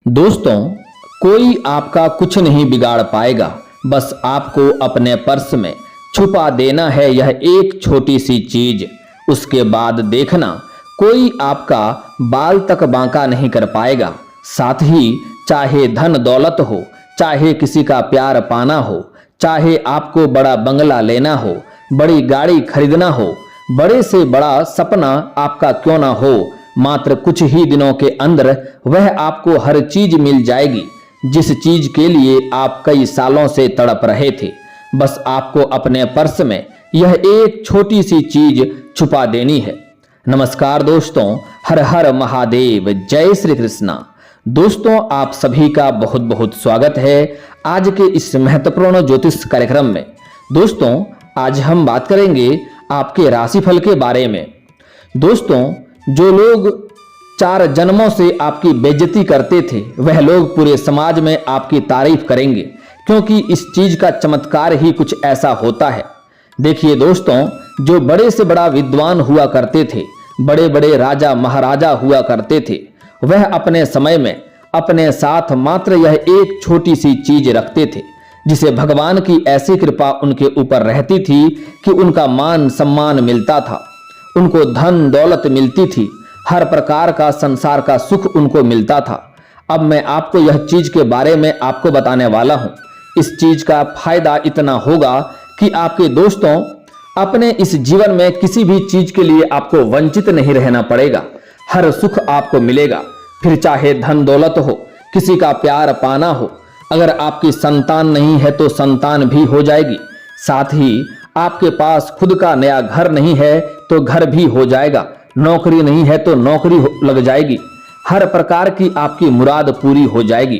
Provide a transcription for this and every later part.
दोस्तों, कोई आपका कुछ नहीं बिगाड़ पाएगा। बस आपको अपने पर्स में छुपा देना है यह एक छोटी सी चीज। उसके बाद देखना कोई आपका बाल तक बांका नहीं कर पाएगा। साथ ही चाहे धन दौलत हो, चाहे किसी का प्यार पाना हो, चाहे आपको बड़ा बंगला लेना हो, बड़ी गाड़ी खरीदना हो, बड़े से बड़ा सपना आपका क्यों ना हो, मात्र कुछ ही दिनों के अंदर वह आपको हर चीज मिल जाएगी जिस चीज के लिए आप कई सालों से तड़प रहे थे। बस आपको अपने पर्स में यह एक छोटी सी चीज छुपा देनी है। नमस्कार दोस्तों, हर हर महादेव, जय श्री कृष्णा। दोस्तों, आप सभी का बहुत बहुत स्वागत है आज के इस महत्वपूर्ण ज्योतिष कार्यक्रम में। दोस्तों, आज हम बात करेंगे आपके राशिफल के बारे में। दोस्तों, जो लोग 4 जन्मों से आपकी बेइज्जती करते थे वह लोग पूरे समाज में आपकी तारीफ करेंगे, क्योंकि इस चीज का चमत्कार ही कुछ ऐसा होता है। देखिए दोस्तों, जो बड़े से बड़ा विद्वान हुआ करते थे, बड़े बड़े राजा महाराजा हुआ करते थे, वह अपने समय में अपने साथ मात्र यह एक छोटी सी चीज रखते थे, जिसे भगवान की ऐसी कृपा उनके ऊपर रहती थी कि उनका मान सम्मान मिलता था, उनको धन दौलत मिलती थी, हर प्रकार का संसार का सुख उनको मिलता था। अब मैं आपको यह चीज के बारे में आपको बताने वाला हूं। इस चीज का फायदा इतना होगा कि आपके दोस्तों अपने इस जीवन में किसी भी चीज के लिए आपको वंचित नहीं रहना पड़ेगा। हर सुख आपको मिलेगा, फिर चाहे धन दौलत हो, किसी का प्यार पाना हो, अगर आपकी संतान नहीं है तो संतान भी हो जाएगी। साथ ही आपके पास खुद का नया घर नहीं है तो घर भी हो जाएगा, नौकरी नहीं है तो नौकरी लग जाएगी, हर प्रकार की आपकी मुराद पूरी हो जाएगी।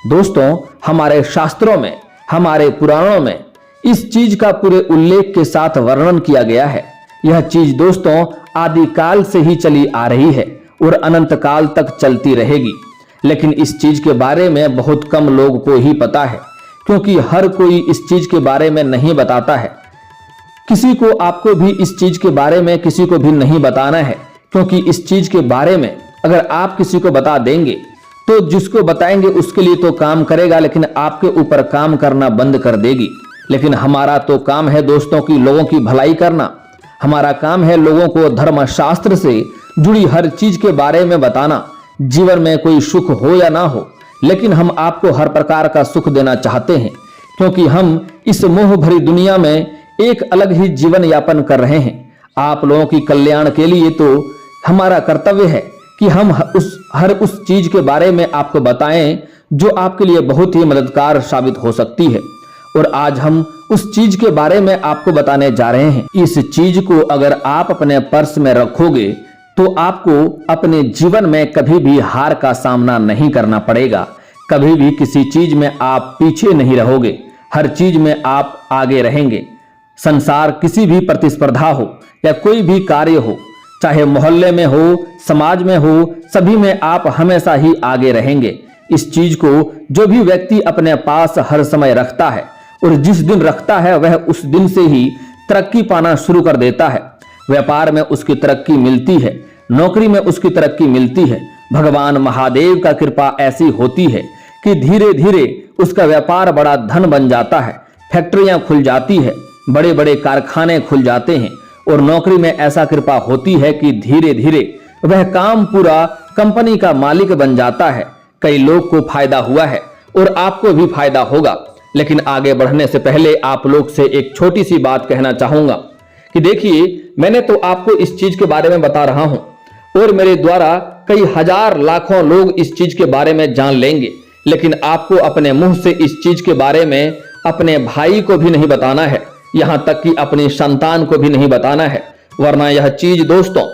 दोस्तों, हमारे शास्त्रों में, हमारे पुराणों में इस चीज का पूरे उल्लेख के साथ वर्णन किया गया है। यह चीज दोस्तों आदि काल से ही चली आ रही है और अनंत काल तक चलती रहेगी। लेकिन इस चीज के बारे में बहुत कम लोग को ही पता है, क्योंकि हर कोई इस चीज के बारे में नहीं बताता है। किसी को आपको भी इस चीज के बारे में किसी को भी नहीं बताना है, क्योंकि इस चीज के बारे में अगर आप किसी को बता देंगे तो जिसको बताएंगे उसके लिए तो काम करेगा, लेकिन आपके ऊपर काम करना बंद कर देगी। लेकिन हमारा तो काम है दोस्तों की लोगों की भलाई करना। हमारा काम है लोगों को धर्म शास्त्र से जुड़ी हर चीज के बारे में बताना। जीवन में कोई सुख हो या ना हो, लेकिन हम आपको हर प्रकार का सुख देना चाहते हैं, क्योंकि हम इस मोह भरी दुनिया में एक अलग ही जीवन यापन कर रहे हैं। आप लोगों की कल्याण के लिए तो हमारा कर्तव्य है कि हम हर उस चीज के बारे में आपको बताएं जो आपके लिए बहुत ही मददगार साबित हो सकती है। और आज हम उस चीज के बारे में आपको बताने जा रहे हैं। इस चीज को अगर आप अपने पर्स में रखोगे तो आपको अपने जीवन में कभी भी हार का सामना नहीं करना पड़ेगा। कभी भी किसी चीज में आप पीछे नहीं रहोगे, हर चीज में आप आगे रहेंगे। संसार किसी भी प्रतिस्पर्धा हो या कोई भी कार्य हो, चाहे मोहल्ले में हो, समाज में हो, सभी में आप हमेशा ही आगे रहेंगे। इस चीज को जो भी व्यक्ति अपने पास हर समय रखता है और जिस दिन रखता है वह उस दिन से ही तरक्की पाना शुरू कर देता है। व्यापार में उसकी तरक्की मिलती है, नौकरी में उसकी तरक्की मिलती है। भगवान महादेव का कृपा ऐसी होती है कि धीरे धीरे उसका व्यापार बड़ा धन बन जाता है, फैक्ट्रियां खुल जाती है, बड़े बड़े कारखाने खुल जाते हैं, और नौकरी में ऐसा कृपा होती है कि धीरे धीरे वह काम पूरा कंपनी का मालिक बन जाता है। कई लोग को फायदा हुआ है और आपको भी फायदा होगा। लेकिन आगे बढ़ने से पहले आप लोग से एक छोटी सी बात कहना चाहूंगा कि देखिए, मैंने तो आपको इस चीज के बारे में बता रहा हूं और मेरे द्वारा कई हजार लाखों लोग इस चीज के बारे में जान लेंगे, लेकिन आपको अपने मुंह से इस चीज के बारे में अपने भाई को भी नहीं बताना है, यहां तक कि अपनी संतान को भी नहीं बताना है, वरना यह चीज दोस्तों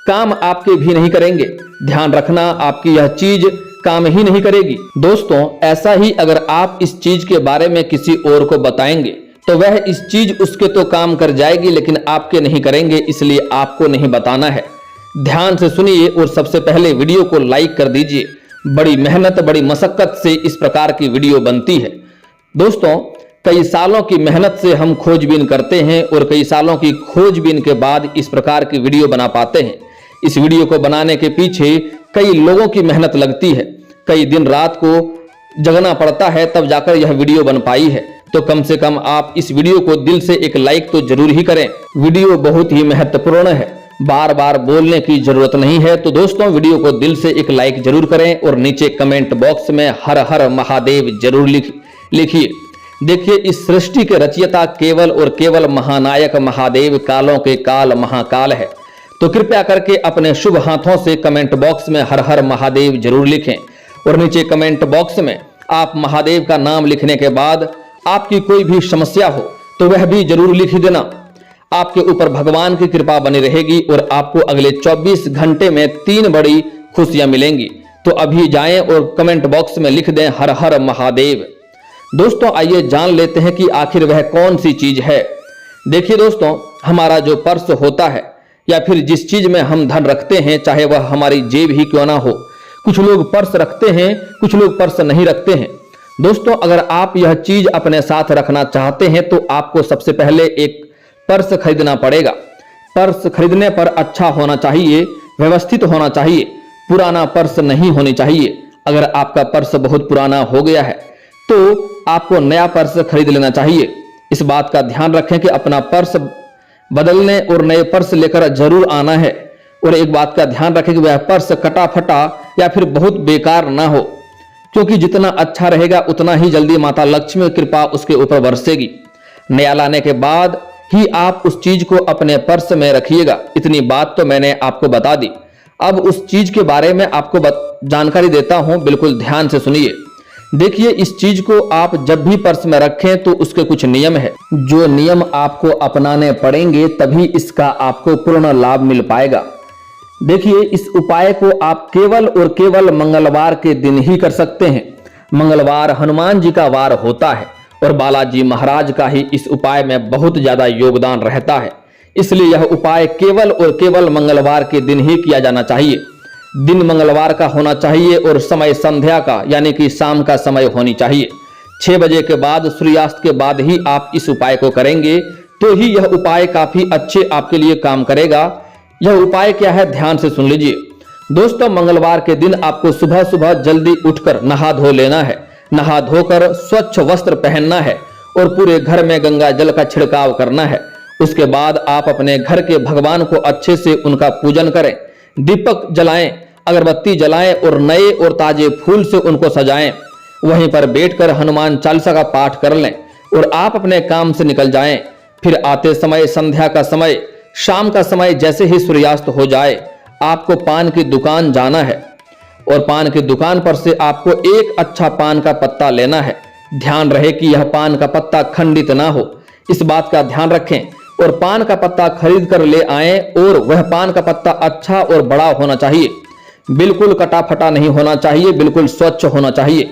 काम आपके भी नहीं करेंगे। ध्यान रखना, आपकी यह चीज काम ही नहीं करेगी। दोस्तों, ऐसा ही अगर आप इस चीज के बारे में किसी और को बताएंगे तो वह इस चीज उसके तो काम कर जाएगी, लेकिन आपके नहीं करेंगे, इसलिए आपको नहीं बताना है। ध्यान से सुनिए और सबसे पहले वीडियो को लाइक कर दीजिए। बड़ी मेहनत, बड़ी मशक्कत से इस प्रकार की वीडियो बनती है। दोस्तों, कई सालों की मेहनत से हम खोजबीन करते हैं और कई सालों की खोजबीन के बाद इस प्रकार की वीडियो बना पाते हैं। इस वीडियो को बनाने के पीछे कई लोगों की मेहनत लगती है, कई दिन रात को जगना पड़ता है तब जाकर यह वीडियो बन पाई है। तो कम से कम आप इस वीडियो को दिल से एक लाइक तो जरूर ही करें। वीडियो बहुत ही महत्वपूर्ण है, बार बार बोलने की जरूरत नहीं है। तो दोस्तों वीडियो को दिल से एक लाइक जरूर करें और नीचे कमेंट बॉक्स में हर हर महादेव जरूर लिखिए। देखिए, इस सृष्टि के रचयिता केवल और केवल महानायक महादेव कालों के काल महाकाल है। तो कृपया करके अपने शुभ हाथों से कमेंट बॉक्स में हर हर महादेव जरूर लिखें और नीचे कमेंट बॉक्स में आप महादेव का नाम लिखने के बाद आपकी कोई भी समस्या हो तो वह भी जरूर लिख देना। आपके ऊपर भगवान की कृपा बनी रहेगी और आपको अगले 24 घंटे में 3 बड़ी खुशियां मिलेंगी। तो अभी जाएं और कमेंट बॉक्स में लिख दें हर हर महादेव। दोस्तों आइए जान लेते हैं कि आखिर वह कौन सी चीज है। देखिए दोस्तों, हमारा जो पर्स होता है या फिर जिस चीज में हम धन रखते हैं, चाहे वह हमारी जेब ही क्यों ना हो, कुछ लोग पर्स रखते हैं, कुछ लोग पर्स नहीं रखते हैं। दोस्तों अगर आप यह चीज अपने साथ रखना चाहते हैं तो आपको सबसे पहले एक पर्स खरीदना पड़ेगा। पर्स खरीदने पर अच्छा होना चाहिए, व्यवस्थित होना चाहिए, पुराना पर्स नहीं होनी चाहिए। अगर आपका पर्स बहुत पुराना हो गया है तो आपको नया पर्स खरीद लेना चाहिए। इस बात का ध्यान रखें कि अपना पर्स बदलने और नए पर्स लेकर जरूर आना है। और एक बात का ध्यान रखें कि वह पर्स कटा फटा या फिर बहुत बेकार ना हो, क्योंकि जितना अच्छा रहेगा उतना ही जल्दी माता लक्ष्मी की कृपा उसके ऊपर बरसेगी। नया लाने के बाद ही आप उस चीज को अपने पर्स में रखिएगा। इतनी बात तो मैंने आपको बता दी। अब उस चीज के बारे में आपको जानकारी देता हूं, बिल्कुल ध्यान से सुनिए। देखिए, इस चीज को आप जब भी पर्स में रखें तो उसके कुछ नियम है, जो नियम आपको अपनाने पड़ेंगे तभी इसका आपको पूर्ण लाभ मिल पाएगा। देखिए, इस उपाय को आप केवल और केवल मंगलवार के दिन ही कर सकते हैं। मंगलवार हनुमान जी का वार होता है और बालाजी महाराज का ही इस उपाय में बहुत ज्यादा योगदान रहता है। इसलिए यह उपाय केवल और केवल मंगलवार के दिन ही किया जाना चाहिए। दिन मंगलवार का होना चाहिए और समय संध्या का यानी कि शाम का समय होनी चाहिए। 6 बजे के बाद, सूर्यास्त के बाद ही आप इस उपाय को करेंगे तो ही यह उपाय काफी अच्छे आपके लिए काम करेगा। यह उपाय क्या है, ध्यान से सुन लीजिए। दोस्तों मंगलवार के दिन आपको सुबह सुबह जल्दी उठकर नहा धो लेना है। नहा धोकर स्वच्छ वस्त्र पहनना है और पूरे घर में गंगा जल का छिड़काव करना है। उसके बाद आप अपने घर के भगवान को अच्छे से उनका पूजन करें, दीपक जलाएं, अगरबत्ती जलाएं और नए और ताजे फूल से उनको सजाएं। वहीं पर बैठकर हनुमान चालीसा का पाठ कर लें और आप अपने काम से निकल जाएं। फिर आते समय संध्या का समय, शाम का समय जैसे ही सूर्यास्त हो जाए आपको पान की दुकान जाना है और पान की दुकान पर से आपको एक अच्छा पान का पत्ता लेना है। ध्यान रहे कि यह पान का पत्ता खंडित ना हो, इस बात का ध्यान रखें। और पान का पत्ता खरीद कर ले आएं और वह पान का पत्ता अच्छा और बड़ा होना चाहिए, बिल्कुल कटा फटा नहीं होना चाहिए, बिल्कुल स्वच्छ होना चाहिए।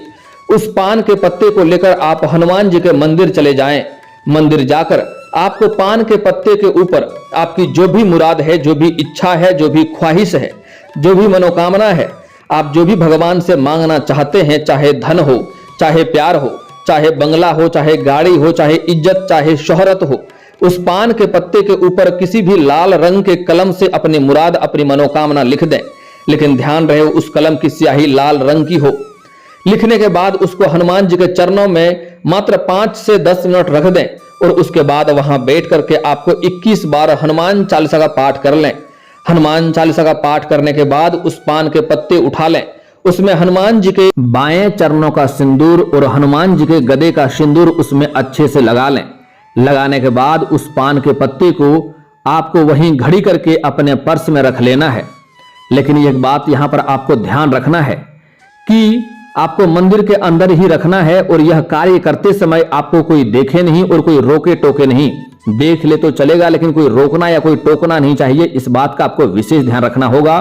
उस पान के पत्ते को लेकर आप हनुमान जी के मंदिर चले जाएं। मंदिर जाकर आपको पान के पत्ते के ऊपर आपकी जो भी मुराद है, जो भी इच्छा है, जो भी ख्वाहिश है, जो भी मनोकामना है, आप जो भी भगवान से मांगना चाहते हैं, चाहे धन हो, चाहे प्यार हो, चाहे बंगला हो, चाहे गाड़ी हो, चाहे इज्जत, चाहे शोहरत हो, उस पान के पत्ते के ऊपर किसी भी लाल रंग के कलम से अपनी मुराद, अपनी मनोकामना लिख दें। लेकिन ध्यान रहे उस कलम की स्याही लाल रंग की हो। लिखने के बाद उसको हनुमान जी के चरणों में मात्र 5 से 10 मिनट रख दें और उसके बाद वहां बैठ करके आपको 21 बार हनुमान चालीसा का पाठ कर लें। हनुमान चालीसा का पाठ करने के बाद उस पान के पत्ते उठा लें, उसमें हनुमान जी के बाएं चरणों का सिंदूर और हनुमान जी के गदे का सिंदूर उसमें अच्छे से लगा लें। लगाने के बाद उस पान के पत्ते को आपको वहीं घड़ी करके अपने पर्स में रख लेना है। लेकिन एक बात यहां पर आपको ध्यान रखना है कि आपको मंदिर के अंदर ही रखना है और यह कार्य करते समय आपको कोई देखे नहीं और कोई रोके टोके नहीं। देख ले तो चलेगा लेकिन कोई रोकना या कोई टोकना नहीं चाहिए, इस बात का आपको विशेष ध्यान रखना होगा।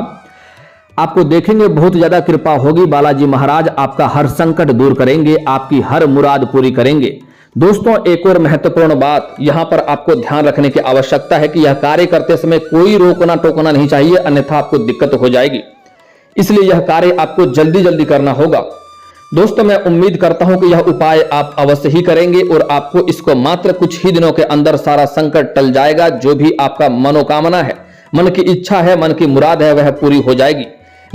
आपको देखेंगे बहुत ज्यादा कृपा होगी, बालाजी महाराज आपका हर संकट दूर करेंगे, आपकी हर मुराद पूरी करेंगे। दोस्तों एक और महत्वपूर्ण बात यहां पर आपको ध्यान रखने की आवश्यकता है कि यह कार्य करते समय कोई रोकना टोकना नहीं चाहिए, अन्यथा आपको दिक्कत हो जाएगी। इसलिए यह कार्य आपको जल्दी जल्दी करना होगा। दोस्तों मैं उम्मीद करता हूं कि यह उपाय आप अवश्य ही करेंगे और आपको इसको मात्र कुछ ही दिनों के अंदर सारा संकट टल जाएगा। जो भी आपका मनोकामना है, मन की इच्छा है, मन की मुराद है, वह पूरी हो जाएगी।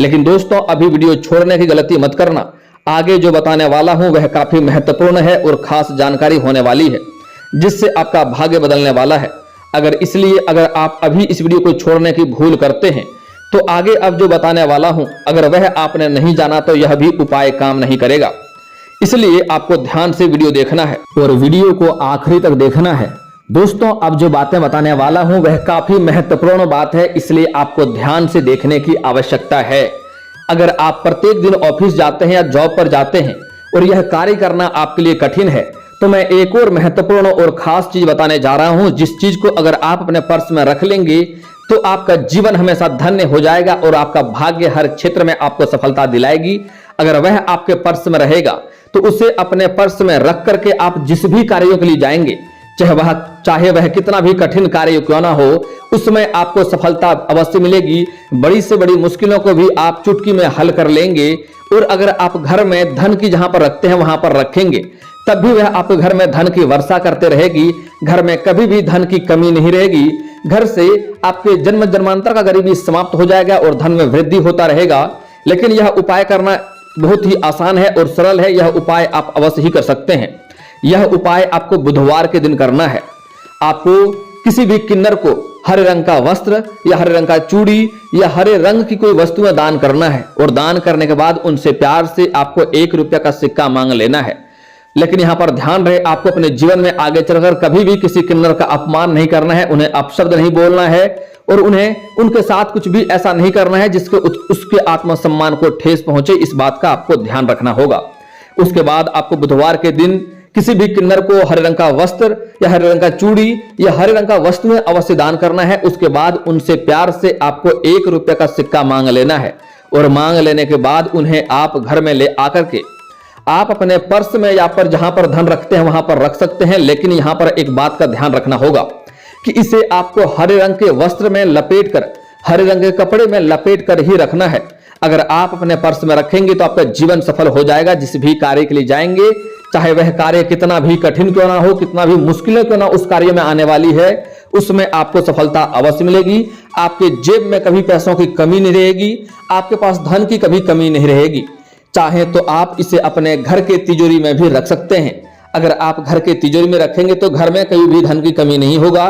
लेकिन दोस्तों अभी वीडियो छोड़ने की गलती मत करना, आगे जो बताने वाला हूं वह काफी महत्वपूर्ण है और खास जानकारी होने वाली है जिससे आपका भाग्य बदलने वाला है। अगर आप अभी इस वीडियो को छोड़ने की भूल करते हैं तो आगे अब जो बताने वाला हूं अगर वह आपने नहीं जाना तो यह भी उपाय काम नहीं करेगा। इसलिए आपको ध्यान से वीडियो देखना है और वीडियो को आखिरी तक देखना है। दोस्तों अब जो बातें बताने वाला हूं वह काफी महत्वपूर्ण बात है, इसलिए आपको ध्यान से देखने की आवश्यकता है। अगर आप प्रत्येक दिन ऑफिस जाते हैं या जॉब पर जाते हैं और यह कार्य करना आपके लिए कठिन है तो मैं एक और महत्वपूर्ण और खास चीज बताने जा रहा हूं, जिस चीज को अगर आप अपने पर्स में रख लेंगे तो आपका जीवन हमेशा धन्य हो जाएगा और आपका भाग्य हर क्षेत्र में आपको सफलता दिलाएगी। अगर वह आपके पर्स में रहेगा तो उसे अपने पर्स में रख करके आप जिस भी कार्यों के लिए जाएंगे, चाहे वह कितना भी कठिन कार्य क्यों ना हो, उसमें आपको सफलता अवश्य मिलेगी। बड़ी से बड़ी मुश्किलों को भी आप चुटकी में हल कर लेंगे। और अगर आप घर में धन की जहां पर रखते हैं वहां पर रखेंगे तब भी वह आपके घर में धन की वर्षा करते रहेगी। घर में कभी भी धन की कमी नहीं रहेगी। घर से आपके जन्म जन्मांतर का गरीबी समाप्त हो जाएगा और धन में वृद्धि होता रहेगा। लेकिन यह उपाय करना बहुत ही आसान है और सरल है। यह उपाय आप अवश्य ही कर सकते हैं। यह उपाय आपको बुधवार के दिन करना है। आपको किसी भी किन्नर को हरे रंग का वस्त्र या हरे रंग का चूड़ी या हरे रंग की कोई वस्तु में दान करना है और दान करने के बाद उनसे प्यार से आपको 1 रुपया का सिक्का मांग लेना है। लेकिन यहां पर ध्यान रहे, आपको अपने जीवन में आगे चलकर कभी भी किसी किन्नर का अपमान नहीं करना है, उन्हें अपशब्द नहीं बोलना है और उन्हें उनके साथ कुछ भी ऐसा नहीं करना है जिसको उसके आत्मसम्मान को ठेस पहुंचे। इस बात का आपको ध्यान रखना होगा। उसके बाद आपको बुधवार के दिन किसी भी किन्नर को हरे रंग का वस्त्र या हरे रंग का चूड़ी या हरे रंग का वस्तुएं अवश्य दान करना है। उसके बाद उनसे प्यार से आपको 1 रुपये का सिक्का मांग लेना है और मांग लेने के बाद उन्हें आप घर में ले आकर के आप अपने पर्स में या पर जहां पर धन रखते हैं वहां पर रख सकते हैं। लेकिन यहां पर एक बात का ध्यान रखना होगा कि इसे आपको हरे रंग के वस्त्र में लपेट कर, हरे रंग के कपड़े में लपेट कर ही रखना है। अगर आप अपने पर्स में रखेंगे तो आपका जीवन सफल हो जाएगा। जिस भी कार्य के लिए जाएंगे, चाहे वह कार्य कितना भी कठिन क्यों ना हो, कितना भी मुश्किलें क्यों ना उस कार्य में आने वाली है, उसमें आपको सफलता अवश्य मिलेगी। आपके जेब में कभी पैसों की कमी नहीं रहेगी। आपके पास धन की कभी कमी नहीं रहेगी। चाहे तो आप इसे अपने घर के तिजोरी में भी रख सकते हैं। अगर आप घर के तिजोरी में रखेंगे तो घर में कभी भी धन की कमी नहीं होगा।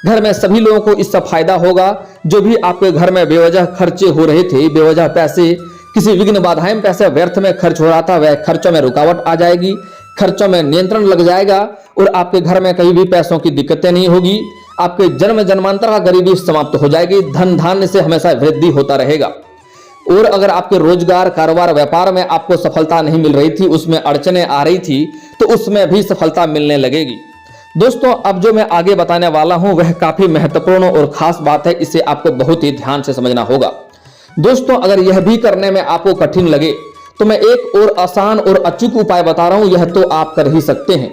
घर में सभी लोगों को इससे फायदा होगा। जो भी आपके घर में बेवजह खर्चे हो रहे थे, बेवजह पैसे, किसी विघ्न बाधाएं में पैसे व्यर्थ में खर्च हो रहा था, वह खर्चों में रुकावट आ जाएगी, खर्चों में नियंत्रण लग जाएगा और आपके घर में कभी भी पैसों की दिक्कतें नहीं होगी। आपके जन्म जन्मांतर का गरीबी समाप्त हो जाएगी। धन धान्य से हमेशा वृद्धि होता रहेगा। और अगर आपके रोजगार, कारोबार, व्यापार में आपको सफलता नहीं मिल रही थी, उसमें अड़चने आ रही थी, तो उसमें भी सफलता मिलने लगेगी। दोस्तों अब जो मैं आगे बताने वाला हूं वह काफी महत्वपूर्ण और खास बात है। इसे आपको बहुत ही ध्यान से समझना होगा। दोस्तों अगर यह भी करने में आपको कठिन लगे तो मैं एक और आसान और अचूक उपाय बता रहा हूं, यह तो आप कर ही सकते हैं।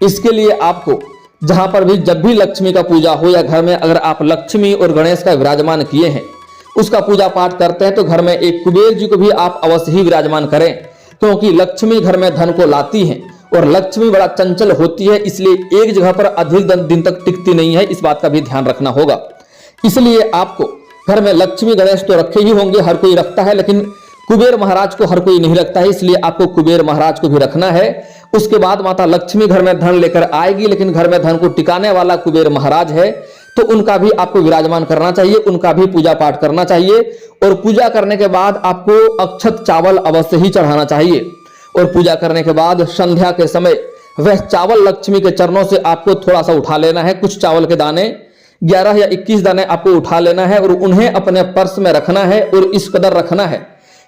इसके लिए आपको जहां पर भी जब भी लक्ष्मी का पूजा हो या घर में अगर आप लक्ष्मी और गणेश का विराजमान किए हैं, उसका पूजा पाठ करते हैं, तो घर में एक कुबेर जी को भी आप अवश्य ही विराजमान करें। क्योंकि लक्ष्मी घर में धन को लाती है और लक्ष्मी बड़ा चंचल होती है, इसलिए एक जगह पर अधिक दिन तक टिकती नहीं है। इस बात का भी ध्यान रखना होगा। इसलिए आपको घर में लक्ष्मी गणेश तो रखे ही होंगे, हर कोई रखता है, लेकिन कुबेर महाराज को हर कोई नहीं रखता है, इसलिए आपको कुबेर महाराज को भी रखना है। उसके बाद माता लक्ष्मी घर में धन लेकर आएगी, लेकिन घर में धन को टिकाने वाला कुबेर महाराज है, तो उनका भी आपको विराजमान करना चाहिए, उनका भी पूजा पाठ करना चाहिए। और पूजा करने के बाद आपको अक्षत चावल अवश्य ही चढ़ाना चाहिए। और पूजा करने के बाद संध्या के समय वह चावल लक्ष्मी के चरणों से आपको थोड़ा सा उठा लेना है। कुछ चावल के दाने 11 या 21 दाने आपको उठा लेना है और उन्हें अपने पर्स में रखना है। और इस कदर रखना है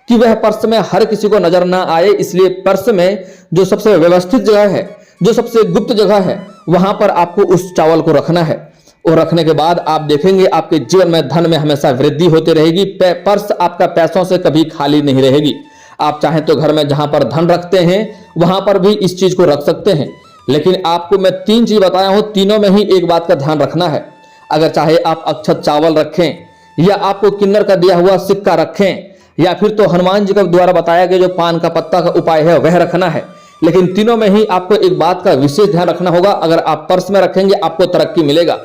कि वह पर्स में हर किसी को नजर ना आए। इसलिए पर्स में जो सबसे व्यवस्थित जगह है, जो सबसे गुप्त जगह है, वहां पर आपको उस चावल को रखना है। और रखने के बाद आप देखेंगे आपके जीवन में धन में हमेशा वृद्धि होती रहेगी। पर्स आपका पैसों से कभी खाली नहीं रहेगी। आप चाहें तो घर में जहां पर धन रखते हैं वहां पर भी इस चीज को रख सकते हैं। लेकिन आपको मैं 3 चीज बताया हूं, तीनों में ही एक बात का ध्यान रखना है। अगर चाहे आप अक्षत चावल रखें या आपको किन्नर का दिया हुआ सिक्का रखें या फिर तो हनुमान जी का द्वारा बताया गया जो पान का पत्ता का उपाय है वह रखना है। लेकिन तीनों में ही आपको एक बात का विशेष ध्यान रखना होगा। अगर आप पर्स में रखेंगे आपको तरक्की मिलेगा,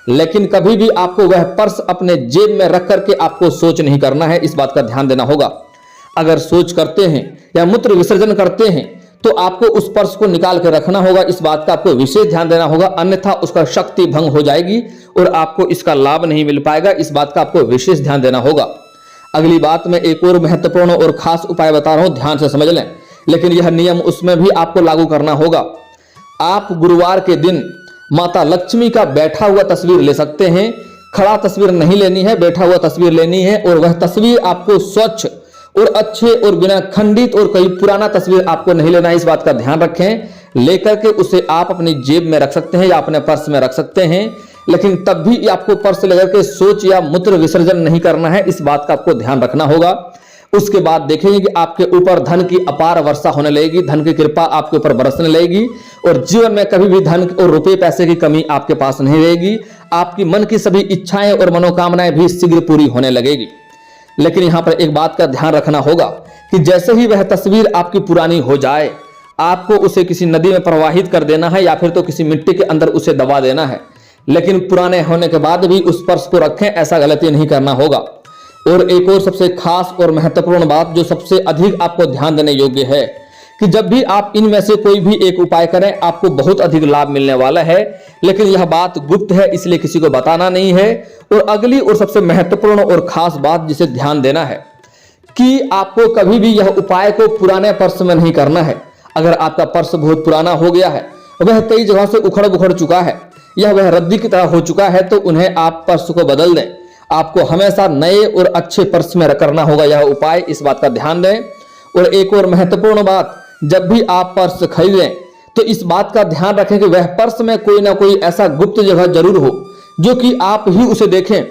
लेकिन कभी भी आपको वह पर्स अपने जेब में रख करके आपको शौच नहीं करना है, इस बात का ध्यान देना होगा। अगर शौच करते हैं या मूत्र विसर्जन करते हैं तो आपको उस पर्स को निकाल के रखना होगा, इस बात का आपको विशेष ध्यान देना होगा, अन्यथा उसका शक्ति भंग हो जाएगी और आपको इसका लाभ नहीं मिल पाएगा, इस बात का आपको विशेष ध्यान देना होगा। अगली बात मैं एक और महत्वपूर्ण और खास उपाय बता रहा हूं, ध्यान से समझ लें, लेकिन यह नियम उसमें भी आपको लागू करना होगा। आप गुरुवार के दिन माता लक्ष्मी का बैठा हुआ तस्वीर ले सकते हैं, खड़ा तस्वीर नहीं लेनी है, बैठा हुआ तस्वीर लेनी है और वह तस्वीर आपको स्वच्छ और अच्छे और बिना खंडित और कहीं पुराना तस्वीर आपको नहीं लेना है, इस बात का ध्यान रखें। लेकर के उसे आप अपनी जेब में रख सकते हैं या अपने पर्स में रख सकते हैं, लेकिन तब भी आपको पर्स लेकर के शौच या मूत्र विसर्जन नहीं करना है, इस बात का आपको ध्यान रखना होगा। उसके बाद देखेंगे कि आपके ऊपर धन की अपार वर्षा होने लगेगी, धन की कृपा आपके ऊपर बरसने लगेगी और जीवन में कभी भी धन और रुपए पैसे की कमी आपके पास नहीं रहेगी। आपकी मन की सभी इच्छाएं और मनोकामनाएं भी शीघ्र पूरी होने लगेगी। लेकिन यहां पर एक बात का ध्यान रखना होगा कि जैसे ही वह तस्वीर आपकी पुरानी हो जाए, आपको उसे किसी नदी में प्रवाहित कर देना है या फिर तो किसी मिट्टी के अंदर उसे दबा देना है, लेकिन पुराने होने के बाद भी उस पर्स को रखें, ऐसा गलती नहीं करना होगा। और एक और सबसे खास और महत्वपूर्ण बात जो सबसे अधिक आपको ध्यान देने योग्य है कि जब भी आप इनमें से कोई भी एक उपाय करें आपको बहुत अधिक लाभ मिलने वाला है, लेकिन यह बात गुप्त है इसलिए किसी को बताना नहीं है। और अगली और सबसे महत्वपूर्ण और खास बात जिसे ध्यान देना है कि आपको कभी भी यह उपाय को पुराने पर्स में नहीं करना है। अगर आपका पर्स बहुत पुराना हो गया है, वह कई जगह से उखड़ बुखड़ चुका है या वह रद्दी की तरह हो चुका है, तो उन्हें आप पर्स को बदल दें। आपको हमेशा नए और अच्छे पर्स में करना होगा यह उपाय, इस बात का ध्यान दें। और एक और महत्वपूर्ण बात, जब भी आप पर्स खरीदें तो इस बात का ध्यान रखें कि वह पर्स में कोई ना कोई ऐसा गुप्त जगह जरूर हो जो कि आप ही उसे देखें।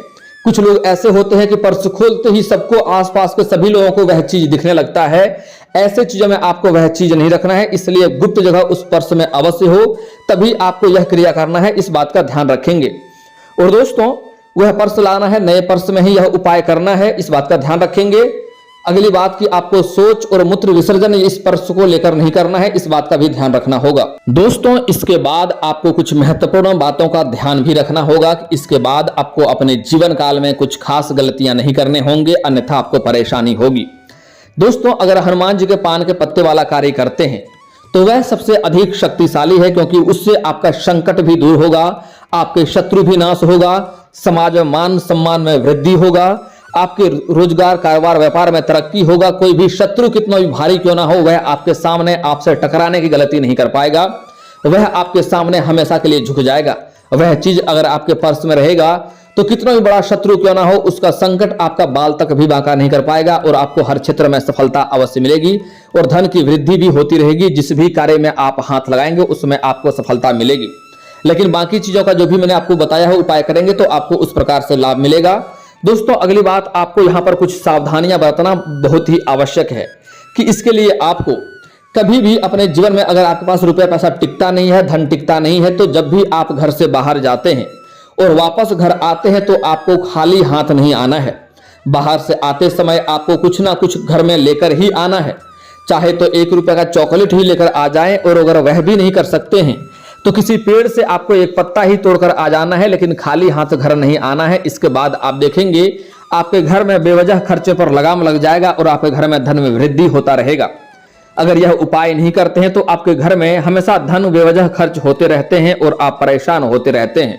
कुछ लोग ऐसे होते हैं कि पर्स खोलते ही सबको, आसपास के सभी लोगों को वह चीज दिखने लगता है। ऐसे चीजों में आपको वह चीज नहीं रखना है, इसलिए गुप्त जगह उस पर्स में अवश्य हो, तभी आपको यह क्रिया करना है, इस बात का ध्यान रखेंगे। और दोस्तों, वह पर्स लाना है, नए पर्स में ही यह उपाय करना है, इस बात का ध्यान रखेंगे। अगली बात कि आपको शौच और मूत्र विसर्जन इस पर्स को लेकर नहीं करना है, इस बात का भी ध्यान रखना होगा। दोस्तों, इसके बाद आपको कुछ महत्वपूर्ण बातों का ध्यान भी रखना होगा कि इसके बाद आपको अपने जीवन काल में कुछ खास गलतियां नहीं करने होंगे, अन्यथा आपको परेशानी होगी। दोस्तों, अगर हनुमान जी के पान के पत्ते वाला कार्य करते हैं तो वह सबसे अधिक शक्तिशाली है, क्योंकि उससे आपका संकट भी दूर होगा, आपके शत्रु भी नाश होगा, समाज में मान सम्मान में वृद्धि होगा, आपके रोजगार कारोबार व्यापार में तरक्की होगा। कोई भी शत्रु कितना भी भारी क्यों ना हो, वह आपके सामने आपसे टकराने की गलती नहीं कर पाएगा, वह आपके सामने हमेशा के लिए झुक जाएगा। वह चीज अगर आपके पर्स में रहेगा तो कितना भी बड़ा शत्रु क्यों ना हो, उसका संकट आपका बाल तक भी बांका नहीं कर पाएगा और आपको हर क्षेत्र में सफलता अवश्य मिलेगी और धन की वृद्धि भी होती रहेगी। जिस भी कार्य में आप हाथ लगाएंगे उसमें आपको सफलता मिलेगी। लेकिन बाकी चीजों का जो भी मैंने आपको बताया है उपाय करेंगे तो आपको उस प्रकार से लाभ मिलेगा। दोस्तों, अगली बात, आपको यहां पर कुछ सावधानियां बरतना बहुत ही आवश्यक है कि इसके लिए आपको कभी भी अपने जीवन में, अगर आपके पास रुपया पैसा टिकता नहीं है, धन टिकता नहीं है, तो जब भी आप घर से बाहर जाते हैं और वापस घर आते हैं तो आपको खाली हाथ नहीं आना है। बाहर से आते समय आपको कुछ ना कुछ घर में लेकर ही आना है, चाहे तो 1 रुपये का चॉकलेट ही लेकर आ जाएं, और अगर वह भी नहीं कर सकते हैं तो किसी पेड़ से आपको एक पत्ता ही तोड़कर आ जाना है, लेकिन खाली हाथ घर नहीं आना है। इसके बाद आप देखेंगे आपके घर में बेवजह खर्चे पर लगाम लग जाएगा और आपके घर में धन में वृद्धि होता रहेगा। अगर यह उपाय नहीं करते हैं तो आपके घर में हमेशा धन बेवजह खर्च होते रहते हैं और आप परेशान होते रहते हैं।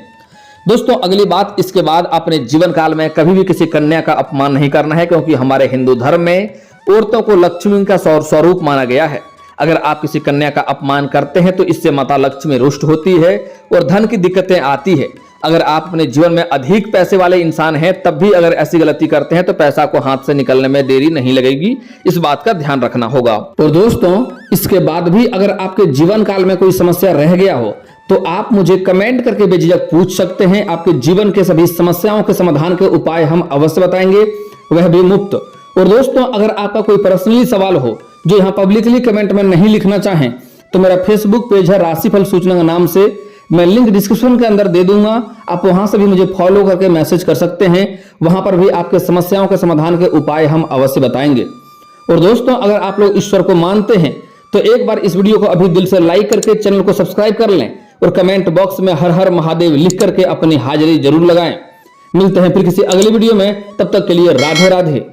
दोस्तों, अगली बात, इसके बाद अपने जीवन काल में कभी भी किसी कन्या का अपमान नहीं करना है, क्योंकि हमारे हिंदू धर्म में औरतों को लक्ष्मी का स्वरूप माना गया है। अगर आप किसी कन्या का अपमान करते हैं तो इससे माता लक्ष्मी रुष्ट होती है और धन की दिक्कतें आती है। अगर आप अपने जीवन में अधिक पैसे वाले इंसान हैं तब भी अगर ऐसी गलती करते हैं तो पैसा को हाथ से निकलने में देरी नहीं लगेगी, इस बात का ध्यान रखना होगा। और दोस्तों, इसके बाद भी अगर आपके जीवन काल में कोई समस्या रह गया हो तो आप मुझे कमेंट करके बेझिझक पूछ सकते हैं। आपके जीवन के सभी समस्याओं के समाधान के उपाय हम अवश्य बताएंगे, वह भी मुफ्त। और दोस्तों, अगर आपका कोई पर्सनली सवाल हो जो यहाँ पब्लिकली कमेंट में नहीं लिखना चाहें तो मेरा फेसबुक पेज है राशिफल सूचना के नाम से, मैं लिंक डिस्क्रिप्शन के अंदर दे दूंगा, आप वहां से भी मुझे फॉलो करके मैसेज कर सकते हैं। वहां पर भी आपके समस्याओं के समाधान के उपाय हम अवश्य बताएंगे। और दोस्तों, अगर आप लोग ईश्वर को मानते हैं तो एक बार इस वीडियो को अभी दिल से लाइक करके चैनल को सब्सक्राइब कर लें और कमेंट बॉक्स में हर हर महादेव लिख करके अपनी हाजिरी जरूर लगाएं। मिलते हैं फिर किसी अगली वीडियो में, तब तक के लिए राधे राधे।